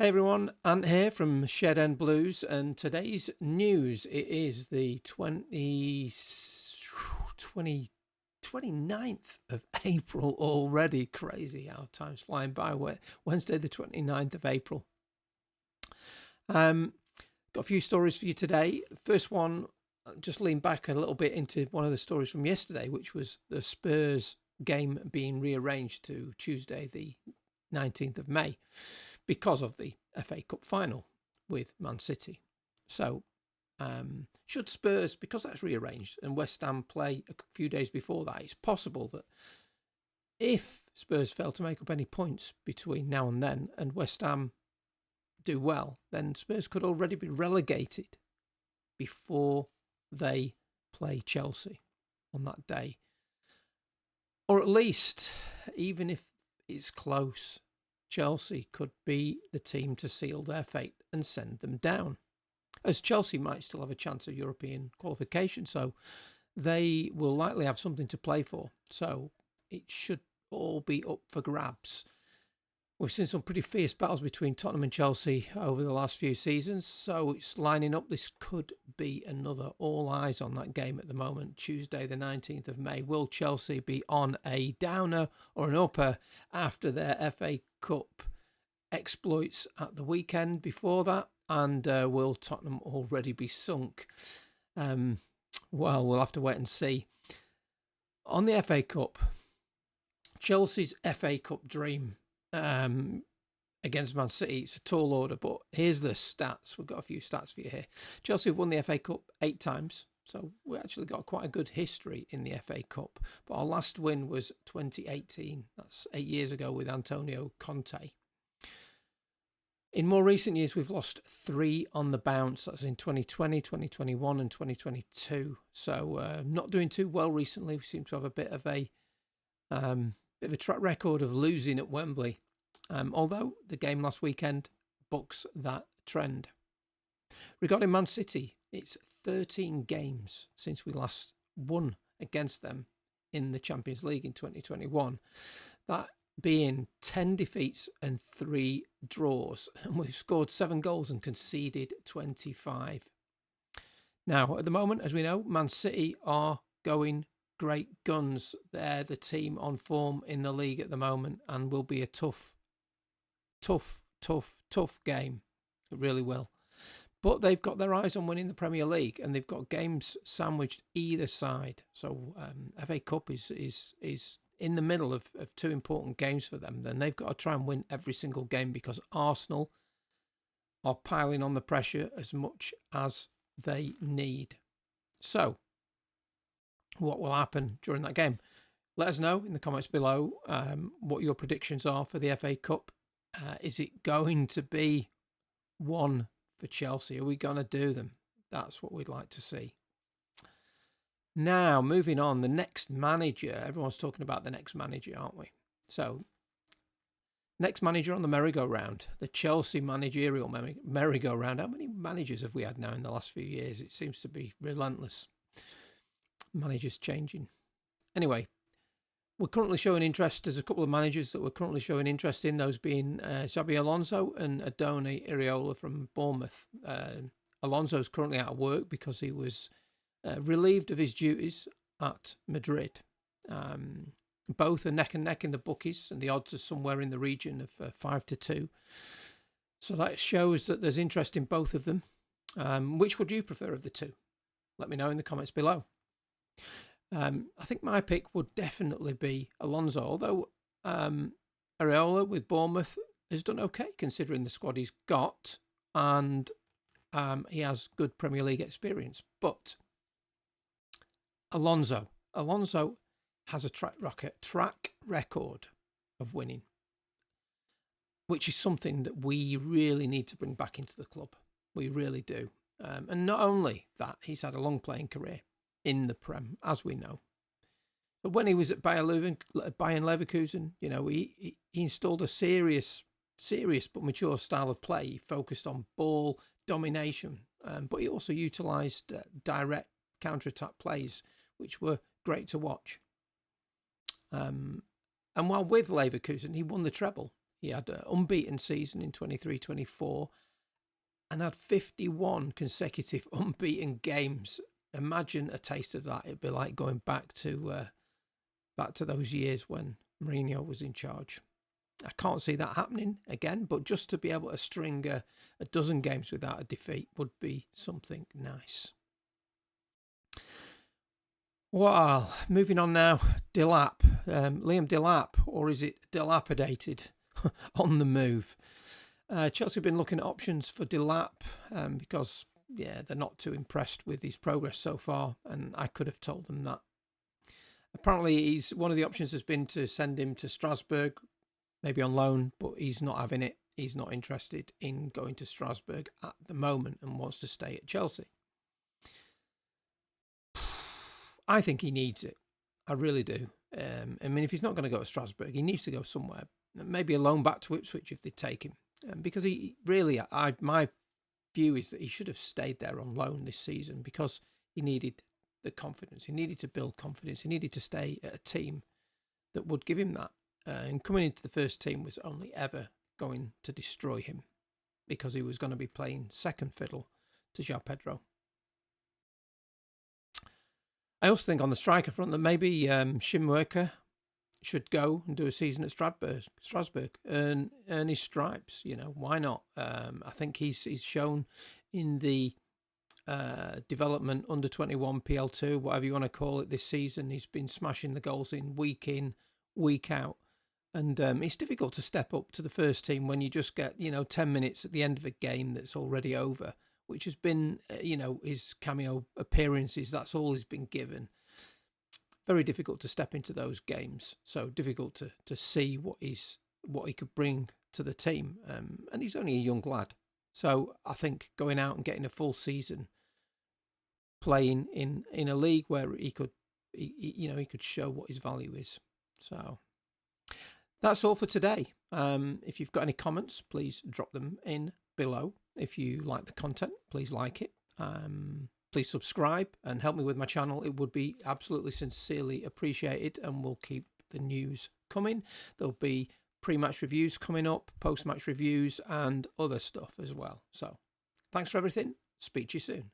Hey everyone, Ant here from Shed End Blues, and today's news it is the 29th of April already. Crazy how time's flying by. Wednesday the 29th of April. Got a few stories for you today. First one, just lean back a little bit into one of the stories from yesterday, which was the Spurs game being rearranged to Tuesday the 19th of May because of the FA Cup final with Man City. So should Spurs, because that's rearranged, and West Ham play a few days before that, it's possible that if Spurs fail to make up any points between now and then and West Ham do well, then Spurs could already be relegated before they play Chelsea on that day. Or at least, even if it's close, Chelsea could be the team to seal their fate and send them down, as Chelsea might still have a chance of European qualification, so they will likely have something to play for. So it should all be up for grabs. We've seen some pretty fierce battles between Tottenham and Chelsea over the last few seasons, so it's lining up. This could be another. All eyes on that game at the moment, Tuesday the 19th of May. Will Chelsea be on a downer or an upper after their FA Cup exploits at the weekend before that? And will Tottenham already be sunk? Well, we'll have to wait and see. On the FA Cup, Chelsea's FA Cup dream against Man City, it's a tall order, but here's the stats. We've got a few stats for you here. Chelsea have won the FA Cup 8 times, so we actually got quite a good history in the FA Cup. But our last win was 2018. That's 8 years ago with Antonio Conte. In more recent years, we've lost 3 on the bounce. That's in 2020, 2021 and 2022. So not doing too well recently. We seem to have a bit of a track record of losing at Wembley, although the game last weekend bucks that trend. Regarding Man City, it's 13 games since we last won against them in the Champions League in 2021. That being 10 defeats and 3 draws, and we've scored 7 goals and conceded 25. Now, at the moment, as we know, Man City are going great guns. They're the team on form in the league at the moment and will be a tough game. It really will. But they've got their eyes on winning the Premier League, and they've got games sandwiched either side. So FA Cup is in the middle of 2 important games for them. Then they've got to try and win every single game because Arsenal are piling on the pressure as much as they need. So what will happen during that game? Let us know in the comments below what your predictions are for the FA Cup. Is it going to be one for Chelsea? Are we going to do them? That's what we'd like to see. Now, moving on, the next manager. Everyone's talking about the next manager, aren't we? So, next manager on the merry-go-round, the Chelsea managerial merry-go-round. How many managers have we had now in the last few years? It seems to be relentless. Managers changing. Anyway, we're currently showing interest. There's a couple of managers that we're currently showing interest in, those being Xabi Alonso and Iraola from Bournemouth. Alonso's currently out of work because he was relieved of his duties at Madrid. Both are neck and neck in the bookies, and the odds are somewhere in the region of 5-2. So that shows that there's interest in both of them. Which would you prefer of the two? Let me know in the comments below. I think my pick would definitely be Alonso, although Iraola with Bournemouth has done okay considering the squad he's got, and he has good Premier League experience. But Alonso has a track record of winning, which is something that we really need to bring back into the club. We really do. And not only that, he's had a long playing career in the Prem, as we know. But when he was at Bayer Leverkusen, you know, he installed a serious but mature style of play. He focused on ball domination, but he also utilised direct counter-attack plays, which were great to watch. And while with Leverkusen, he won the treble. He had an unbeaten season in 23-24 and had 51 consecutive unbeaten games. Imagine a taste of that. It'd be like going back to those years when Mourinho was in charge. I can't see that happening again, but just to be able to string a dozen games without a defeat would be something nice. Well, moving on now, Delap, Liam Delap, or is it dilapidated, on the move? Chelsea have been looking at options for Delap because, they're not too impressed with his progress so far, and I could have told them that. Apparently, one of the options has been to send him to Strasburg, maybe on loan, but he's not having it. He's not interested in going to Strasburg at the moment and wants to stay at Chelsea. I think he needs it. I really do. I mean, if he's not going to go to Strasburg, he needs to go somewhere. Maybe a loan back to Ipswich if they take him. Because he really, my view is that he should have stayed there on loan this season because he needed the confidence. He needed to build confidence. He needed to stay at a team that would give him that. And coming into the first team was only ever going to destroy him because he was going to be playing second fiddle to João Pedro. I also think on the striker front that maybe Shimwerker should go and do a season at Strasbourg, earn his stripes. Why not? I think he's shown in the development under 21 PL2, whatever you want to call it, this season. He's been smashing the goals in, week out. And it's difficult to step up to the first team when you just get, 10 minutes at the end of a game that's already over, which has been, his cameo appearances. That's all he's been given. Very difficult to step into those games. So difficult to see what he could bring to the team. And he's only a young lad. So I think going out and getting a full season playing in a league where he could show what his value is. So that's all for today. If you've got any comments, please drop them in below. If you like the content, please like it. Please subscribe and help me with my channel. It would be absolutely sincerely appreciated, and we'll keep the news coming. There'll be pre-match reviews coming up, post-match reviews, and other stuff as well. So thanks for everything. Speak to you soon.